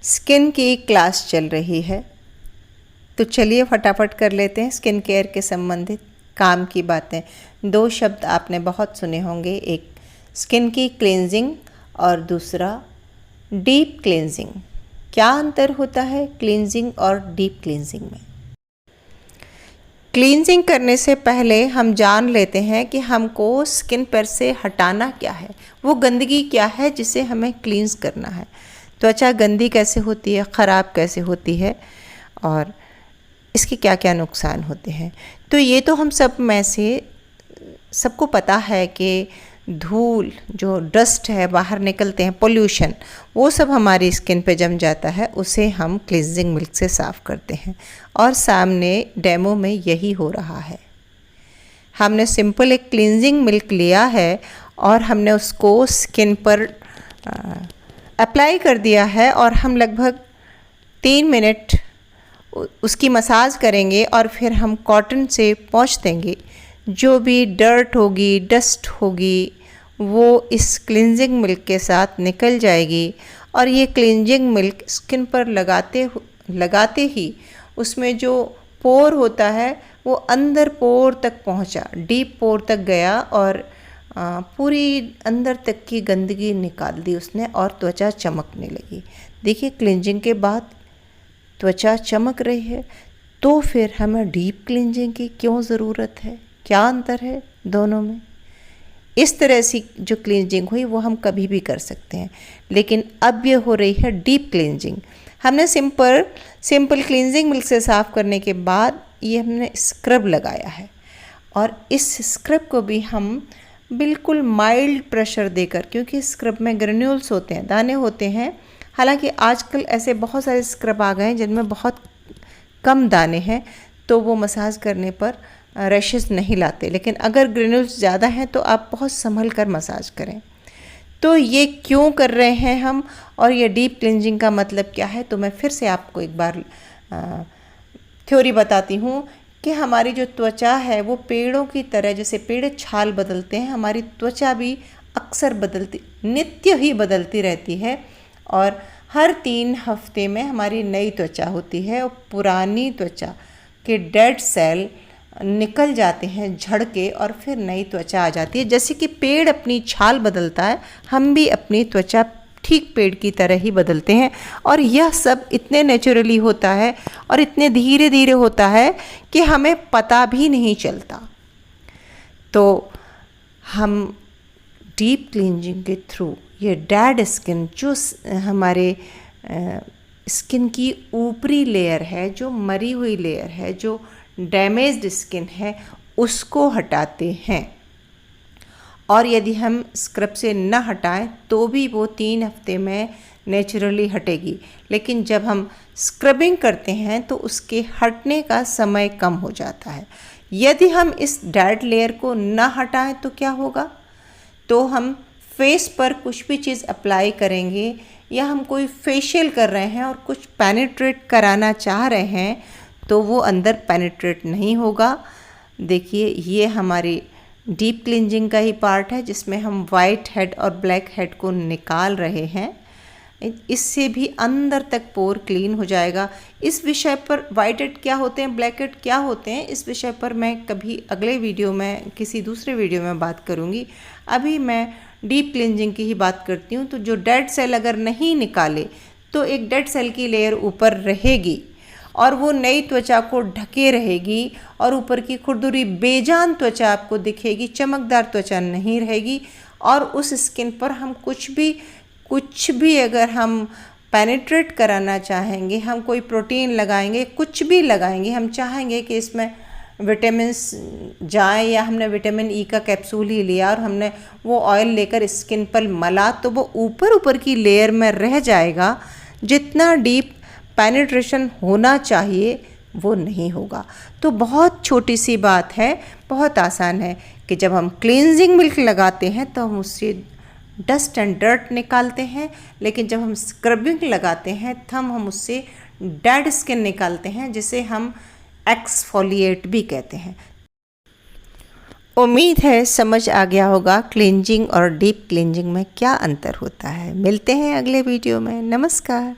Skin की class चल रही है, तो चलिए फटाफट कर लेते हैं स्किन केयर के संबंधित काम की बातें। दो शब्द आपने बहुत सुने होंगे, एक स्किन की क्लींजिंग और दूसरा डीप क्लींजिंग। क्या अंतर होता है क्लींजिंग और डीप क्लींजिंग में? क्लींजिंग करने से पहले हम जान लेते हैं कि हमको स्किन पर से हटाना क्या है, वो गंदगी क्या है जिसे हमें क्लींस करना है। त्वचा गंदी कैसे होती है, ख़राब कैसे होती है और इसके क्या क्या नुकसान होते हैं। तो ये तो हम सब में से सबको पता है कि धूल, जो डस्ट है बाहर निकलते हैं, पोल्यूशन, वो सब हमारी स्किन पे जम जाता है, उसे हम क्लींजिंग मिल्क से साफ़ करते हैं। और सामने डेमो में यही हो रहा है। हमने सिंपल एक क्लींजिंग मिल्क लिया है और हमने उसको स्किन पर अप्लाई कर दिया है और हम लगभग 3 मिनट उसकी मसाज करेंगे और फिर हम कॉटन से पोंछ देंगे। जो भी डर्ट होगी, डस्ट होगी, वो इस क्लींजिंग मिल्क के साथ निकल जाएगी। और ये क्लींजिंग मिल्क स्किन पर लगाते ही उसमें जो पोर होता है वो अंदर पोर तक पहुंचा, डीप पोर तक गया और पूरी अंदर तक की गंदगी निकाल दी उसने और त्वचा चमकने लगी। देखिए, क्लींजिंग के बाद त्वचा चमक रही है, तो फिर हमें डीप क्लींजिंग की क्यों ज़रूरत है? क्या अंतर है दोनों में? इस तरह से जो क्लींजिंग हुई वो हम कभी भी कर सकते हैं, लेकिन अब ये हो रही है डीप क्लींजिंग। हमने सिंपल क्लींजिंग मिल्क से साफ़ करने के बाद ये हमने स्क्रब लगाया है और इस स्क्रब को भी हम बिल्कुल माइल्ड प्रेशर देकर, क्योंकि स्क्रब में ग्रेन्यूल्स होते हैं, दाने होते हैं। हालांकि आजकल ऐसे बहुत सारे स्क्रब आ गए हैं जिनमें बहुत कम दाने हैं, तो वो मसाज करने पर रैशेस नहीं लाते, लेकिन अगर ग्रेन्यूल्स ज़्यादा हैं तो आप बहुत संभल कर मसाज करें। तो ये क्यों कर रहे हैं हम और ये डीप क्लींजिंग का मतलब क्या है, तो मैं फिर से आपको एक बार थ्योरी बताती हूँ कि हमारी जो त्वचा है वो पेड़ों की तरह, जैसे पेड़ छाल बदलते हैं, हमारी त्वचा भी अक्सर नित्य ही बदलती रहती है और हर 3 हफ्ते में हमारी नई त्वचा होती है और पुरानी त्वचा के डेड सेल निकल जाते हैं झड़ के और फिर नई त्वचा आ जाती है। जैसे कि पेड़ अपनी छाल बदलता है, हम भी अपनी त्वचा ठीक पेड़ की तरह ही बदलते हैं और यह सब इतने नेचुरली होता है और इतने धीरे धीरे होता है कि हमें पता भी नहीं चलता। तो हम डीप क्लींजिंग के थ्रू ये डेड स्किन, जो हमारे स्किन की ऊपरी लेयर है, जो मरी हुई लेयर है, जो डैमेज्ड स्किन है, उसको हटाते हैं। और यदि हम स्क्रब से न हटाएं तो भी वो 3 हफ्ते में नेचुरली हटेगी, लेकिन जब हम स्क्रबिंग करते हैं तो उसके हटने का समय कम हो जाता है। यदि हम इस डेड लेयर को न हटाएं तो क्या होगा? तो हम फेस पर कुछ भी चीज़ अप्लाई करेंगे या हम कोई फेशियल कर रहे हैं और कुछ पेनिट्रेट कराना चाह रहे हैं तो वो अंदर पेनिट्रेट नहीं होगा। देखिए, ये हमारी डीप क्लींजिंग का ही पार्ट है जिसमें हम वाइट हेड और ब्लैक हेड को निकाल रहे हैं। इससे भी अंदर तक पोर क्लीन हो जाएगा। इस विषय पर वाइट हेड क्या होते हैं, ब्लैक हेड क्या होते हैं, इस विषय पर मैं कभी अगले वीडियो में, किसी दूसरे वीडियो में बात करूँगी। अभी मैं डीप क्लींजिंग की ही बात करती हूँ। तो जो डेड सेल अगर नहीं निकाले तो एक डेड सेल की लेयर ऊपर रहेगी और वो नई त्वचा को ढके रहेगी और ऊपर की खुरदुरी बेजान त्वचा आपको दिखेगी, चमकदार त्वचा नहीं रहेगी। और उस स्किन पर हम कुछ भी अगर हम पेनिट्रेट कराना चाहेंगे, हम कोई प्रोटीन लगाएंगे, कुछ भी लगाएंगे, हम चाहेंगे कि इसमें विटामिन्स जाए, या हमने विटामिन ई का कैप्सूल ही लिया और हमने वो ऑयल लेकर स्किन पर मला, तो वो ऊपर की लेयर में रह जाएगा। जितना डीप पेनिट्रेशन होना चाहिए वो नहीं होगा। तो बहुत छोटी सी बात है, बहुत आसान है कि जब हम क्लींजिंग मिल्क लगाते हैं तो हम उससे डस्ट एंड डर्ट निकालते हैं, लेकिन जब हम स्क्रबिंग लगाते हैं तब हम उससे डेड स्किन निकालते हैं, जिसे हम एक्सफोलिएट भी कहते हैं। उम्मीद है समझ आ गया होगा क्लींजिंग और डीप क्लींजिंग में क्या अंतर होता है। मिलते हैं अगले वीडियो में। नमस्कार।